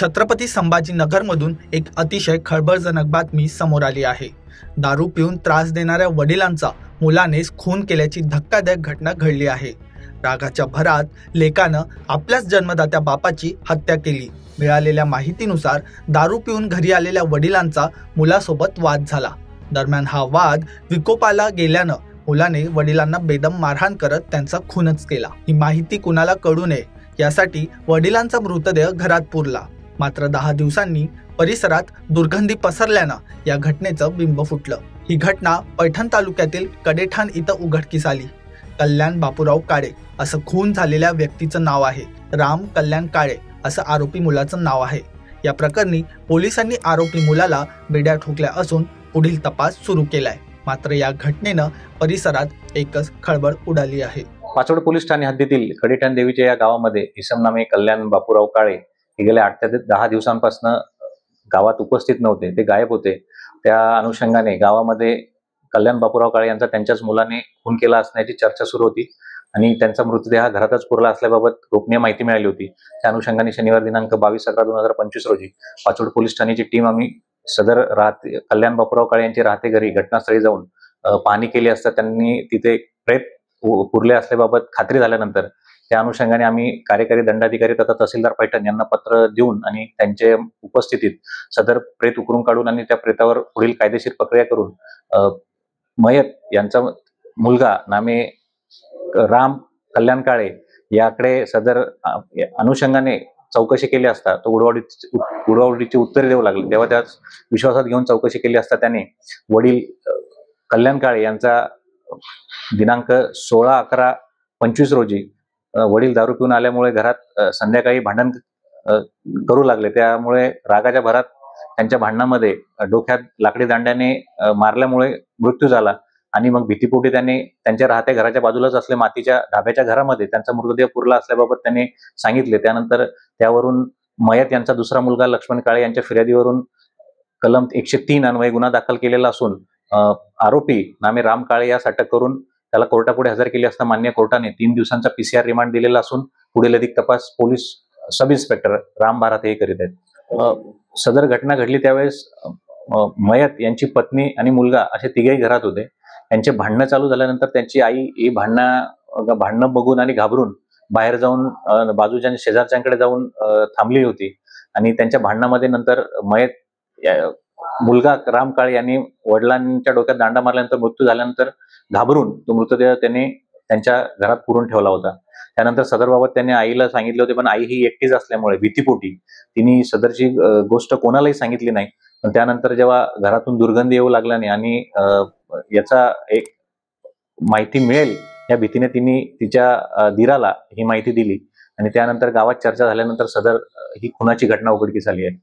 छत्रपती संभाजीनगरमधून एक अतिशय खळबळजनक बातमी समोर आली आहे। दारू पिऊन त्रास देणाऱ्या वडिलांचा मुलानेच खून केल्याची धक्कादायक घटना घडली आहे। रागाच्या भरात लेकानं आपल्याच जन्मदात्या बापाची हत्या केली। मिळालेल्या माहितीनुसार दारू पिऊन घरी आलेल्या वडिलांचा मुलासोबत वाद झाला। दरम्यान हा वाद विकोपाला गेल्यानं मुलाने वडिलांना बेदम मारहाण करत त्यांचा खूनच केला। ही माहिती कुणाला कळू नये यासाठी वडिलांचा मृतदेह घरात पुरला। मात्र 10 दिवसांनी परिसरात दुर्गंधी पसरल्यानं या घटनेचं बिंब फुटलं। ही घटना पैठण तालुक्यातील कडेठाण इथं उघडकीस आली। कल्याण बापूराव काळे असं खून झालेल्या व्यक्तीचं नाव आहे। राम कल्याण काळे असं आरोपी मुलाचं नाव आहे। या प्रकरणी पोलिसांनी आरोपी मुलाला बेड्या ठोकल्या असून पुढील तपास सुरू केलाय। मात्र या घटनेनं परिसरात एकच खळबळ उडाली आहे। पाचोड पोलीस ठाणे हद्दीतील कडेठाण देवीच्या या गावामध्ये इसम नामे कल्याण बापूराव काळे हे गेल्या 8 ते 10 दिवसांपासून गावात उपस्थित नव्हते, ते गायब होते। त्या अनुषंगाने गावामध्ये कल्याण बापूराव काळे यांचा त्यांच्याच मुलाने खून केला असण्याची चर्चा सुरू होती आणि त्यांचा मृतदेह घरातच पुरला असल्याबाबत गोपनीय माहिती मिळाली होती। त्या अनुषंगाने शनिवार दिनांक 22/11/2025 रोजी पाचोड पोलीस ठाण्याची टीम आम्ही सदर कल्याण बापूराव काळे यांचे राहते घरी घटनास्थळी जाऊन पाहणी केली असता त्यांनी तिथे प्रेत पुरले असल्याबाबत खात्री झाल्यानंतर त्या अनुषंगाने आम्ही कार्यकारी दंडाधिकारी तथा तहसीलदार पैठण यांना पत्र देऊन आणि त्यांच्या उपस्थितीत सदर प्रेत उकरून काढून आणि त्या प्रेतावर पुढील कायदेशीर प्रक्रिया करून मयत यांचा मुलगा नामे राम कल्याण काळे याकडे सदर अनुषंगाने चौकशी केली असता तो उडवाउडीची उत्तरे देऊ लागले। तेव्हा त्याच विश्वासात घेऊन चौकशी केली असता त्याने वडील कल्याण काळे यांचा दिनांक 16/11/25 रोजी वडील दारू पिऊन आल्यामुळे घरात संध्याकाळी भांडण करू लागले। त्यामुळे रागाच्या भरात त्यांच्या भांडणामध्ये डोक्यात लाकडी दांड्याने मारल्यामुळे मृत्यू झाला आणि मग भीतीपोटी त्यांनी त्यांच्या राहत्या घराच्या बाजूलाच असले मातीच्या ढाब्याच्या घरामध्ये त्यांचा मृतदेह पुरला असल्याबाबत त्यांनी सांगितले। त्यानंतर त्यावरून मयत यांचा दुसरा मुलगा लक्ष्मण काळे यांच्या फिर्यादीवरून कलम 103 अन्वये गुन्हा दाखल केलेला असून आरोपी नामे राम काळे यास अटक करून त्याला कोर्टापुढे हजर केली असता मान्य कोर्टाने 3 दिवसांचा PCR रिमांड दिलेला असून पुढील अधिक तपास पोलीस सब इन्स्पेक्टर राम बारात हे करीत आहेत। सदर घटना घडली त्यावेळेस मयत यांची पत्नी आणि मुलगा असे तिघेही घरात होते। त्यांचे भांडणं चालू झाल्यानंतर त्यांची आई ही भांडणं बघून आणि घाबरून बाहेर जाऊन बाजूच्या शेजारच्यांकडे जाऊन थांबली होती आणि त्यांच्या भांडणामध्ये नंतर मयत मुलगा राम काळे यांनी वडिलांच्या डोक्यात दांडा मारल्यानंतर मृत्यू झाल्यानंतर घाबरून तो मृतदेह त्यांनी त्यांच्या घरात पुरून ठेवला होता। त्यानंतर सदरबाबत त्यांनी आईला सांगितले होते, पण आई ही एकटीच असल्यामुळे भीतीपोटी तिने सदरची गोष्ट कोणालाही सांगितली नाही। पण त्यानंतर जेव्हा घरातून दुर्गंधी येऊ लागल्याने आणि याचा एक माहिती मिळेल या भीतीने तिने तिच्या दीराला ही माहिती दिली आणि त्यानंतर गावात चर्चा झाल्यानंतर सदर ही खुनाची घटना उघडकीस आली आहे।